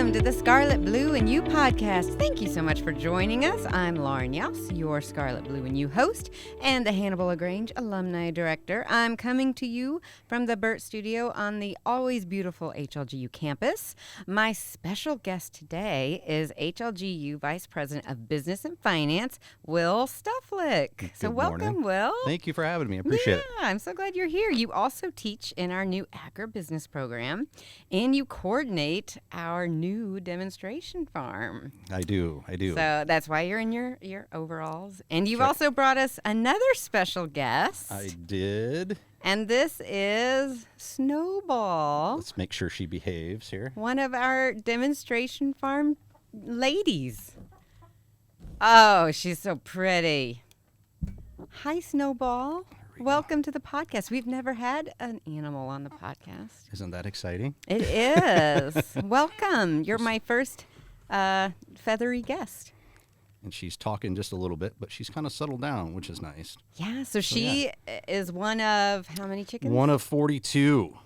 Welcome to the Scarlet, Blue, and You podcast. Thank you so much for joining us. I'm Lauren Youse, your Scarlet, Blue, and You host, and the Hannibal-LaGrange Alumni Director. I'm coming to you from the Burt Studio on the always beautiful HLGU campus. My special guest today is HLGU Vice President of Business and Finance, Will Stuflick. So welcome, Will. Thank you for having me. I appreciate it. Yeah, I'm so glad you're here. You also teach in our new agribusiness program, and you coordinate our new demonstration farm. I do. So that's why you're in your overalls. And you've also brought us another special guest. I did. And this is Snowball. Let's make sure she behaves here. One of our demonstration farm ladies. Oh, she's so pretty. Hi, Snowball. Welcome to the podcast. We've never had an animal on the podcast. Isn't that exciting? It is. Welcome. You're my first feathery guest. And she's talking just a little bit, but she's kind of settled down, which is nice. Yeah, so she is one of how many chickens? One of 42.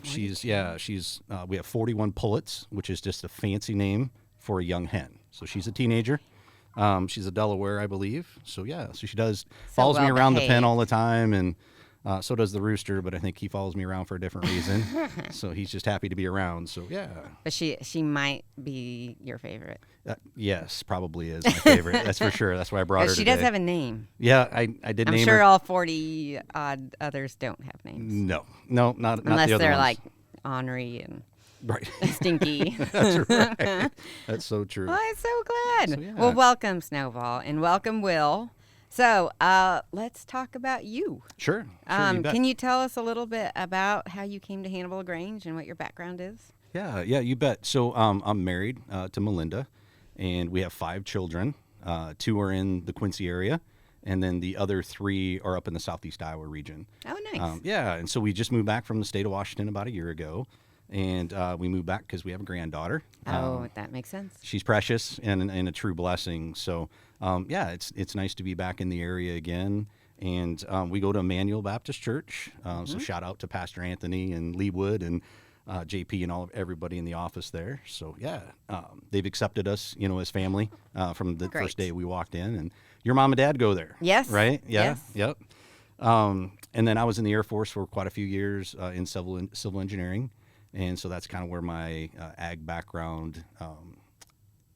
She's we have 41 pullets, which is just a fancy name for a young hen. So she's a teenager. She's a Delaware, I believe. So she follows me around the pen all the time, and so does the rooster, but I think he follows me around for a different reason. So he's just happy to be around. So yeah. But she might be your favorite. Yes, probably is my favorite. That's for sure. That's why I brought her today. She does have a name. Yeah, I did name her. I'm sure all 40 odd others don't have names. No, not unless the other they're ones. like ornery and right. stinky. That's right. That's so true. Well, I'm so glad. So, yeah. Well, welcome, Snowball, and welcome, Will. So let's talk about you. Sure. You bet. Can you tell us a little bit about how you came to Hannibal-LaGrange and what your background is? Yeah, you bet. So I'm married to Melinda, and we have 5 children. 2 are in the Quincy area, and then the other 3 are up in the Southeast Iowa region. Oh, nice. And so we just moved back from the state of Washington about a year ago. And we moved back because we have a granddaughter. That makes sense. She's precious and a true blessing. So, it's nice to be back in the area again. And we go to Emmanuel Baptist Church. So shout out to Pastor Anthony and Lee Wood and JP and everybody in the office there. So, they've accepted us, as family from the first day we walked in. And your mom and dad go there. Yes. Right? Yeah. Yes. Yep. And then I was in the Air Force for quite a few years in civil engineering. And so that's kind of where my ag background,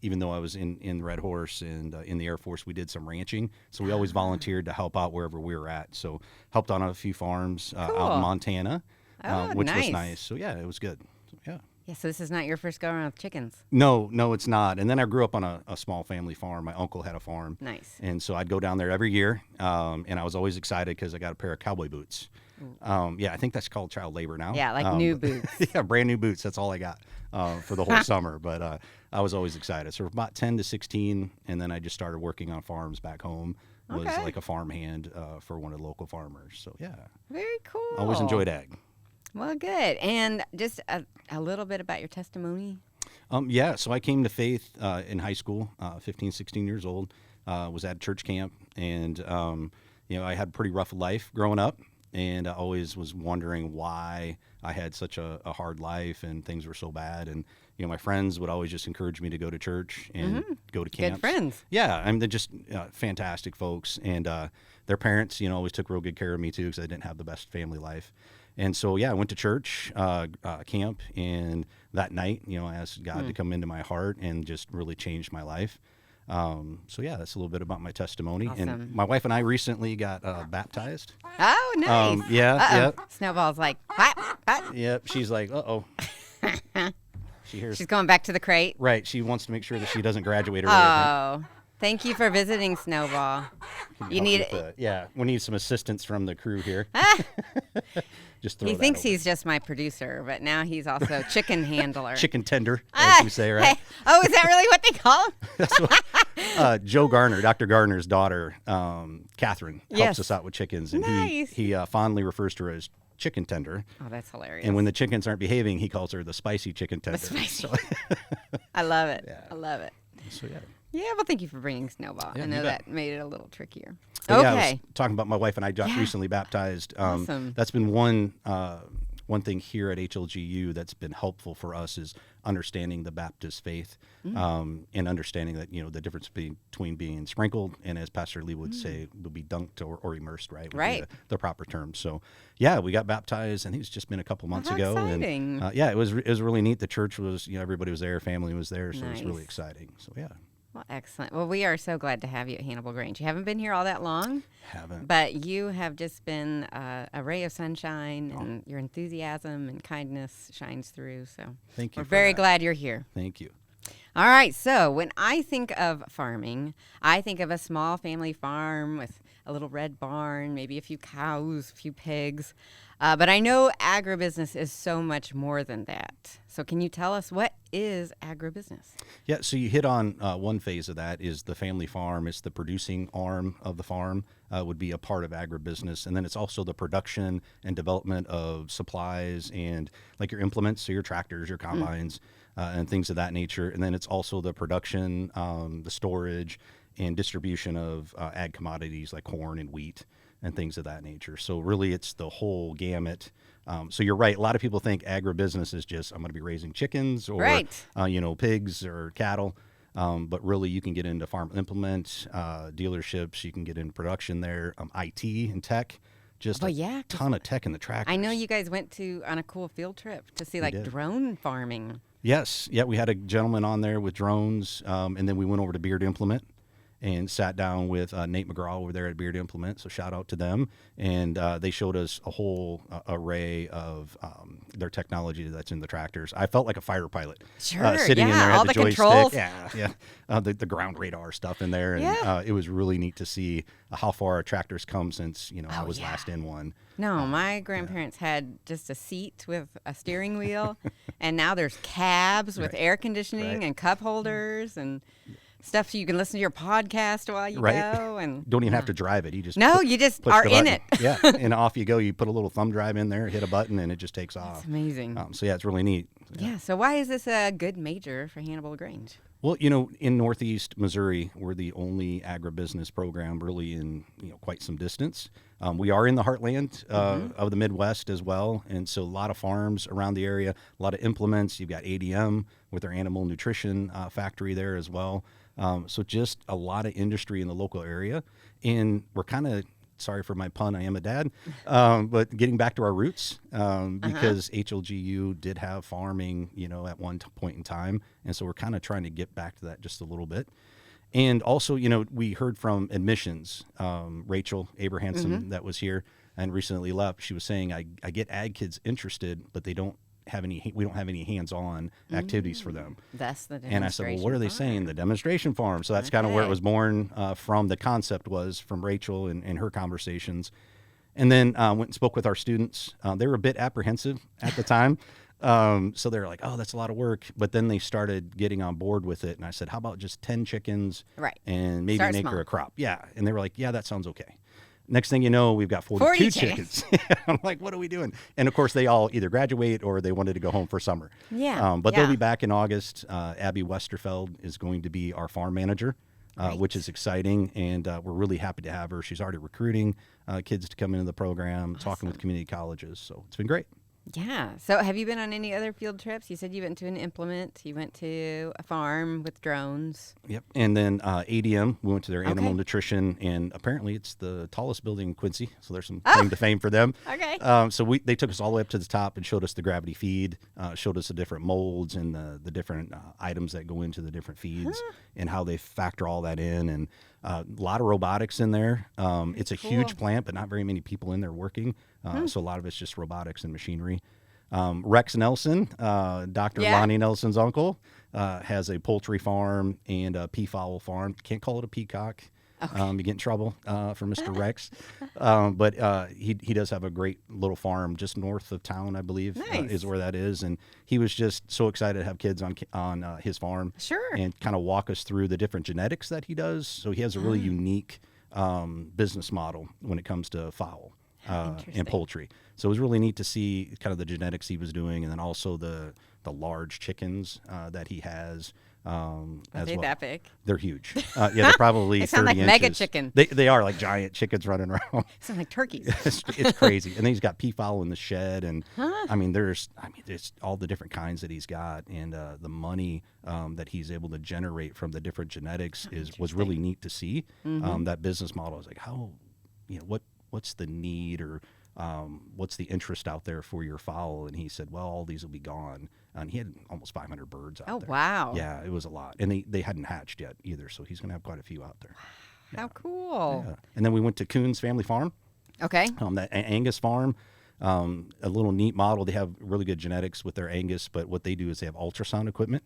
even though I was in Red Horse and in the Air Force, we did some ranching. So we always volunteered to help out wherever we were at. So helped on a few farms out in Montana, which was nice. So, it was good. So, yeah. Yeah, so this is not your first go-around with chickens. No, it's not. And then I grew up on a small family farm. My uncle had a farm. Nice. And so I'd go down there every year, and I was always excited because I got a pair of cowboy boots. I think that's called child labor now. Yeah, like new boots. Yeah, brand new boots. That's all I got for the whole summer. But I was always excited. So about 10 to 16, and then I just started working on farms back home. Was like a farm hand for one of the local farmers. So, yeah. Very cool. Always enjoyed ag. Well, good. And just a little bit about your testimony. So I came to faith in high school, 15, 16 years old, was at church camp. And, I had a pretty rough life growing up. And I always was wondering why I had such a hard life and things were so bad. And, my friends would always just encourage me to go to church and go to camps. Good friends. Yeah, they're just fantastic folks. And their parents, always took real good care of me, too, because I didn't have the best family life. And so, I went to church, camp, and that night, I asked God to come into my heart and just really changed my life. That's a little bit about my testimony. Awesome. And my wife and I recently got baptized. Oh, nice. Yep. Snowball's like, what? Yep. She's like, uh-oh. She's going back to the crate. Right. She wants to make sure that she doesn't graduate early. Oh, thank you for visiting, Snowball. We need some assistance from the crew here. He thinks he's just my producer, but now he's also chicken handler. Chicken tender, as you say, right? Hey. Oh, is that really what they call him? That's what, Joe Garner, Dr. Garner's daughter, Catherine, helps us out with chickens. And he fondly refers to her as chicken tender. Oh, that's hilarious. And when the chickens aren't behaving, he calls her the spicy chicken tender. The spicy. I love it. Yeah. I love it. So, yeah. Yeah, well, thank you for bringing Snowball. Yeah, I know that made it a little trickier. But I was talking about my wife and I got recently baptized. Awesome. That's been one one thing here at HLGU that's been helpful for us is understanding the Baptist faith, and understanding that, the difference between being sprinkled and, as Pastor Lee would say, would be dunked or immersed, right? Would be the proper term. So, yeah, we got baptized. I think it's just been a couple months ago. Exciting. And it was really neat. The church was, everybody was there, family was there, so it was really exciting. So, yeah. Well, excellent. Well, we are so glad to have you at Hannibal-LaGrange. You haven't been here all that long. Haven't. But you have just been a ray of sunshine, and your enthusiasm and kindness shines through. So thank you. We're very glad you're here. Thank you. All right. So when I think of farming, I think of a small family farm with a little red barn, maybe a few cows, a few pigs. But I know agribusiness is so much more than that. So can you tell us, what is agribusiness? Yeah, so you hit on one phase of that is the family farm. It's the producing arm of the farm, would be a part of agribusiness. And then it's also the production and development of supplies and like your implements, so your tractors, your combines, and things of that nature. And then it's also the production, the storage, and distribution of ag commodities like corn and wheat and things of that nature. So really it's the whole gamut. So you're right. A lot of people think agribusiness is just, I'm going to be raising chickens or, pigs or cattle. But really you can get into farm implement, dealerships, you can get into production there, IT and tech, just a ton of tech in the tractors. I know you guys went on a cool field trip to see drone farming. Yes. Yeah. We had a gentleman on there with drones. And then we went over to Beard Implement and sat down with Nate McGraw over there at Beard Implement. So shout out to them. And they showed us a whole array of their technology that's in the tractors. I felt like a fighter pilot. Sitting in there, had all the joystick. controls. The ground radar stuff in there. And it was really neat to see how far our tractors come since, I was last in one. No, my grandparents had just a seat with a steering wheel. And now there's cabs with air conditioning and cup holders and stuff so you can listen to your podcast while you go, and don't even have to drive it. You just you just are in it. And off you go. You put a little thumb drive in there, hit a button, and it just takes off. It's amazing. So it's really neat. So why is this a good major for Hannibal-LaGrange? Well, in Northeast Missouri, we're the only agribusiness program really in quite some distance. We are in the heartland of the Midwest as well, and so a lot of farms around the area, a lot of implements. You've got ADM with their animal nutrition factory there as well. So just a lot of industry in the local area, and we're kind of, sorry for my pun, I am a dad, but getting back to our roots, because HLGU did have farming, at one point in time. And so we're kind of trying to get back to that just a little bit. And also, we heard from admissions, Rachel Abrahamson that was here and recently left. She was saying, I get ag kids interested, but we don't have any hands-on activities for them. That's the demonstration. And I said, well, what are they saying? The demonstration farm. So that's kind of where it was born from. The concept was from Rachel and her conversations. And then went and spoke with our students. They were a bit apprehensive at the time. So they're like, oh, that's a lot of work. But then they started getting on board with it. And I said, how about just 10 chickens and maybe make her a crop? Yeah. And they were like, yeah, that sounds okay. Next thing you know, we've got 42 chickens. I'm like, what are we doing? And of course, they all either graduate or they wanted to go home for summer. But they'll be back in August. Abby Westerfeld is going to be our farm manager, which is exciting. And we're really happy to have her. She's already recruiting kids to come into the program, talking with community colleges. So it's been great. Yeah. So have you been on any other field trips? You said you went to an implement. You went to a farm with drones. Yep. And then ADM, we went to their animal nutrition, and apparently it's the tallest building in Quincy. So there's some claim to fame for them. Okay. So they took us all the way up to the top and showed us the gravity feed, showed us the different molds and the different items that go into the different feeds and how they factor all that in. And a lot of robotics in there. It's a huge plant, but not very many people in there working. So a lot of it's just robotics and machinery. Rex Nelson, Dr. Lonnie Nelson's uncle, has a poultry farm and a peafowl farm. Can't call it a peacock. You get in trouble for Mr. Rex. But he does have a great little farm just north of town, I believe, is where that is. And he was just so excited to have kids on his farm. And kind of walk us through the different genetics that he does. So he has a really unique business model when it comes to fowl. And poultry. So it was really neat to see kind of the genetics he was doing, and then also the large chickens that he has. Are as they well. that big? They're huge. Yeah, they're probably They sound 30 like mega inches. chicken. They are like giant chickens running around. Sound like turkeys. It's crazy. And then he's got peafowl in the shed, and Huh? there's all the different kinds that he's got, and the money that he's able to generate from the different genetics was really neat to see. That business model is like, how, what's the need, or what's the interest out there for your fowl? And he said, well, all these will be gone. And he had almost 500 birds out there. Oh, wow. Yeah, it was a lot. And they hadn't hatched yet either, so he's going to have quite a few out there. How cool. Yeah. And then we went to Coon's Family Farm, Okay. that Angus farm. A little neat model. They have really good genetics with their Angus, but what they do is they have ultrasound equipment.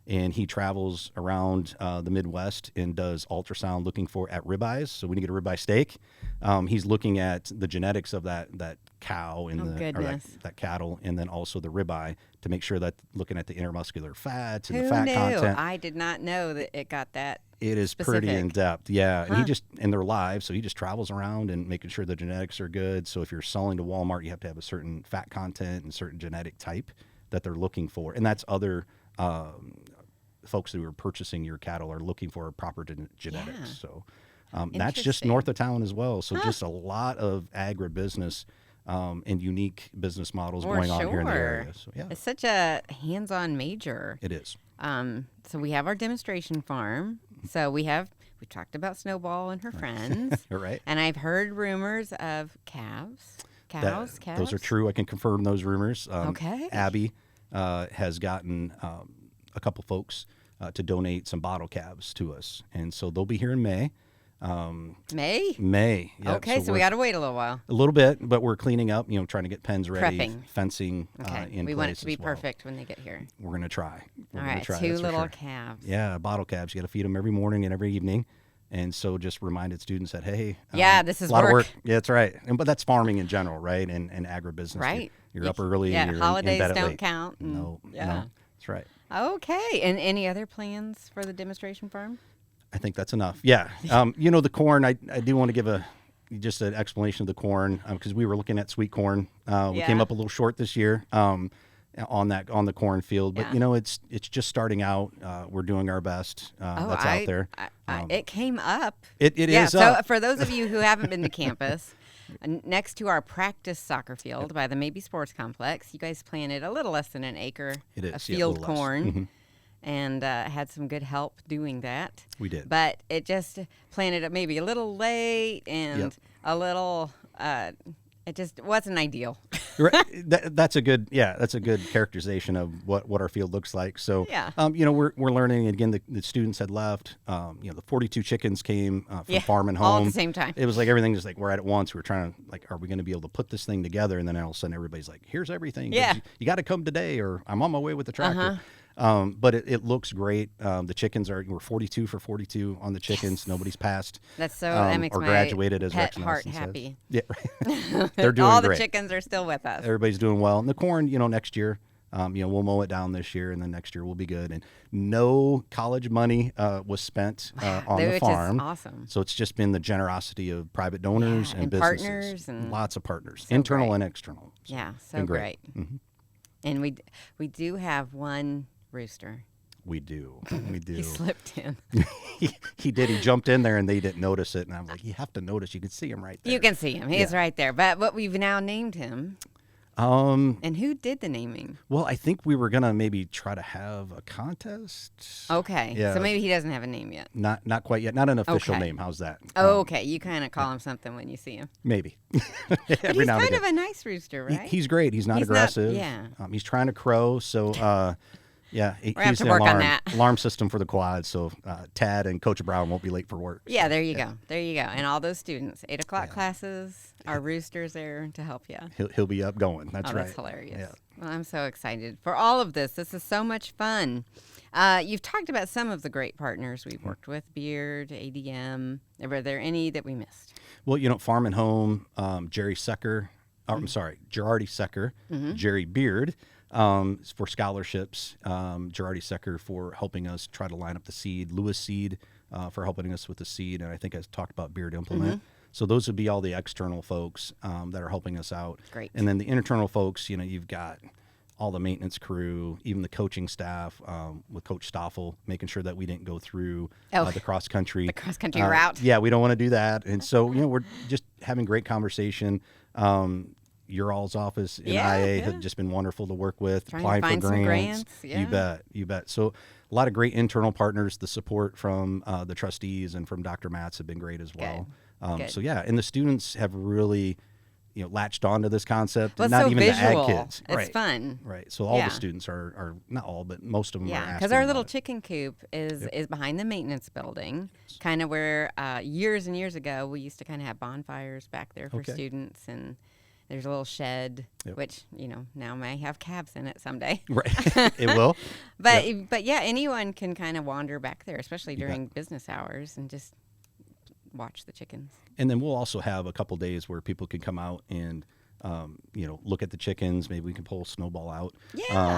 And he travels around the Midwest and does ultrasound looking at ribeyes. So when you get a ribeye steak, he's looking at the genetics of that cow and that cattle, and then also the ribeye to make sure that looking at the intermuscular fats and the fat content. I did not know that it got that. It is specific. pretty in depth, yeah. And they're live, so he just travels around and making sure the genetics are good. So if you're selling to Walmart, you have to have a certain fat content and certain genetic type that they're looking for, and that's other. Folks who are purchasing your cattle are looking for proper genetics. Yeah. So that's just north of town as well. So Huh. just a lot of agribusiness and unique businwe models going on here in the area. So yeah, It's such a hands-on major. it is. So we have our demonstration farm. So we talked about Snowball and her friends. You're right. And I've heard rumors of cows. Cows? Those are true. I can confirm those rumors. Okay. Abby has gotten a couple folks to donate some bottle calves to us, and so they'll be here in May. May? Yep. Okay, so we got to wait a little while. A little bit, but we're cleaning up, trying to get pens ready, Prepping. fencing Okay. in We place want it to be as well. perfect when they get here. We're going to try. All right, two little calves. Yeah, bottle calves. You got to feed them every morning and every evening. And so just reminded students that, hey, Yeah, this is a lot of work. work. Yeah, that's right. But that's farming in general, right? And agribusiness. Right. You're up early. Yeah, you're holidays in bed at don't late. count. No, that's right. Okay, and any other plans for the demonstration farm? I think that's enough. Yeah. The corn, I do want to give just an explanation of the corn because we were looking at sweet corn. We came up a little short this year on the cornfield, but it's just starting out. We're doing our best. That's out there. It came up. It is so up. for those of you who haven't been to campus, next to our practice soccer field by the Maybe Sports Complex, you guys planted a little less than an acre of field corn. Mm-hmm. And had some good help doing that. We did. But it just planted it maybe a little late and a little, it just wasn't ideal. Right. That's a good characterization of what our field looks like. So, we're learning. Again, the students had left. The 42 chickens came from farm and home. All at the same time. It was like everything just like we're at once. We were trying to are we going to be able to put this thing together? And then all of a sudden everybody's like, here's everything. Yeah. You got to come today or I'm on my way with the tractor. But it looks great. The chickens we're 42 for 42 on the chickens. Yes. Nobody's passed. That makes or my graduated as pet Rex heart Nelson happy. Says. Yeah, they're doing all great. The chickens are still with us. Everybody's doing well. And the corn, next year, we'll mow it down this year, and then next year we'll be good. And no college money was spent on the farm. Which is awesome. So it's just been the generosity of private donors and businesses. Partners and lots of partners, so internal great. and external. So so great. Mm-hmm. And we do have one rooster. We do. He slipped in. He did. He jumped in there, and they didn't notice it. And I'm like, you have to notice. You can see him right there. You can see him. He is right there. But we've now named him. And who did the naming? Well, I think we were gonna maybe try to have a contest. Okay. Yeah. So maybe he doesn't have a name yet. Not quite yet. Not an official name. How's that? Okay. You kind of call him something when you see him. Maybe. But he's kind of a nice rooster, right? He's great. He's not aggressive. He's trying to crow. So. Yeah, we have to work on that. Alarm system for the quad, so Tad and Coach Brown won't be late for work. Yeah, there you go. There you go. And all those students, 8 o'clock classes, our roosters there to help you. He'll be up going. That's right. That's hilarious. Yeah. Well, I'm so excited for all of this. This is so much fun. You've talked about some of the great partners we've worked with, Beard, ADM. Were there any that we missed? Well, Farm and Home, Jerry Secker. Girardi Secker, Jerry Beard. For scholarships, Girardi Secker for helping us try to line up the seed, Lewis Seed for helping us with the seed, and I think I talked about Beard Implement. So those would be all the external folks that are helping us out. Great. And then the internal folks, you've got all the maintenance crew, even the coaching staff with Coach Stoffel, making sure that we didn't go through the cross country. The cross country route. Yeah, we don't want to do that. And so, we're just having great conversation. Your all's office in IA has just been wonderful to work with. Applying for grants. Yeah. You bet. So a lot of great internal partners. The support from the trustees and from Dr. Matz have been great as well. Good. So yeah, and the students have really, latched onto this concept. Well, not so even visual. the ag kids. It's fun. Right. So all the students are not all, but most of them are asking because our little about it. chicken coop is behind the maintenance building, kind of where years and years ago we used to kind of have bonfires back there for students, and there's a little shed, which, now may have calves in it someday. Right. It will. But yeah, anyone can kind of wander back there, especially during business hours, and just watch the chickens. And then we'll also have a couple days where people can come out and, look at the chickens. Maybe we can pull Snowball out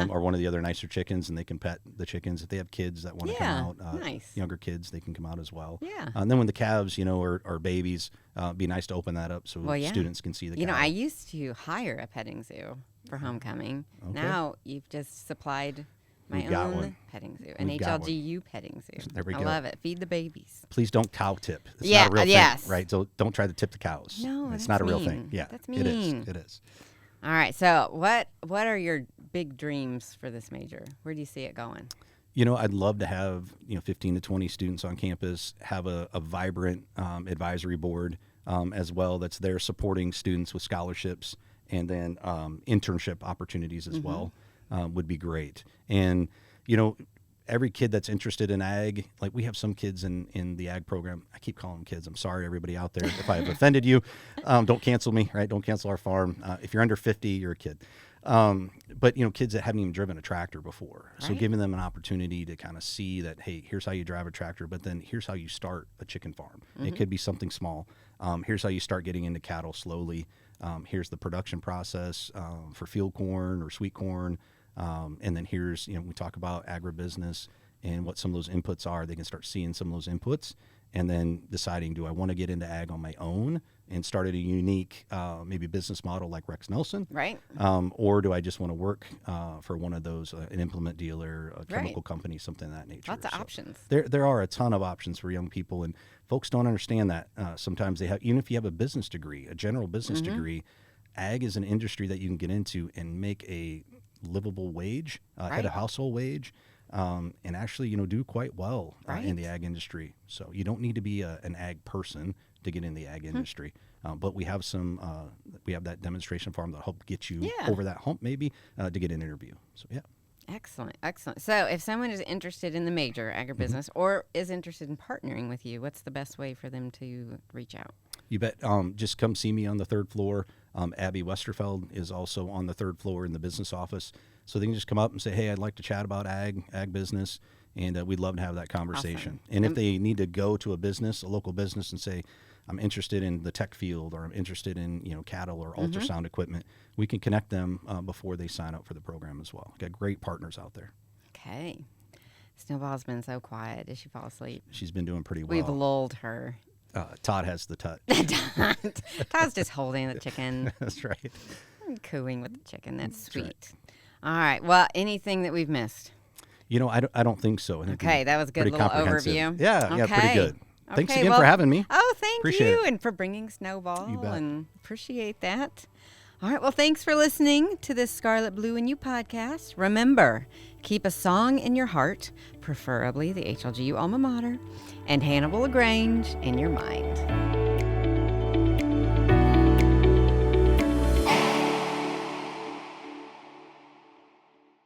or one of the other nicer chickens, and they can pet the chickens. If they have kids that want to come out, nice. Younger kids, they can come out as well. Yeah. And then when the calves, are babies, it'd be nice to open that up so students can see the cows. I used to hire a petting zoo for homecoming. Okay. Now you've just supplied my own petting zoo, an HLGU petting zoo. There we go. I love it. Feed the babies. Please don't cow tip. It's not a real thing, right? So don't try to tip the cows. No, it's not a real thing. Yeah, that's mean. It is. All right. So what are your big dreams for this major? Where do you see it going? I'd love to have 15 to 20 students on campus, have a vibrant advisory board as well that's there supporting students with scholarships, and then internship opportunities as well. Would be great. And, every kid that's interested in ag, like we have some kids in the ag program. I keep calling them kids. I'm sorry, everybody out there. If I have offended you, don't cancel me, right? Don't cancel our farm. If you're under 50, you're a kid. But, kids that haven't even driven a tractor before. Right. So giving them an opportunity to kind of see that, hey, here's how you drive a tractor, but then here's how you start a chicken farm. It could be something small. Here's how you start getting into cattle slowly. Here's the production process for field corn or sweet corn. And then here's, we talk about agribusiness and what some of those inputs are. They can start seeing some of those inputs and then deciding, do I want to get into ag on my own and start at a unique, maybe business model like Rex Nelson? Right. Or do I just want to work for one of those, an implement dealer, a chemical company, something of that nature? Lots of options. There are a ton of options for young people, and folks don't understand that. Sometimes they have, even if you have a business degree, a general business degree, ag is an industry that you can get into and make a livable wage, head of household wage, and actually, do quite well in the ag industry. So you don't need to be an ag person to get in the ag industry. But we have we have that demonstration farm that'll help get you over that hump maybe to get an interview. So, yeah. Excellent. So if someone is interested in the major agribusiness or is interested in partnering with you, what's the best way for them to reach out? You bet. Just come see me on the third floor. Abby Westerfeld is also on the third floor in the business office. So they can just come up and say, hey, I'd like to chat about ag business, and we'd love to have that conversation. Awesome. And if they need to go to a local business and say, I'm interested in the tech field, or I'm interested in cattle or ultrasound equipment, we can connect them before they sign up for the program as well. Got great partners out there. Okay. Snowball's been so quiet. Did she fall asleep? She's been doing pretty well. We've lulled her. Todd has the tut. Todd's just holding the chicken. That's right. And cooing with the chicken. That's sweet. Right. All right. Well, anything that we've missed? I don't think so. Okay, that was a good little overview. Yeah, pretty good. Thanks again for having me. Oh, thank appreciate you. It. And for bringing Snowball. You bet. And appreciate that. All right. Well, thanks for listening to this Scarlet, Blue, and You podcast. Remember, keep a song in your heart, preferably the HLGU alma mater, and Hannibal-LaGrange in your mind.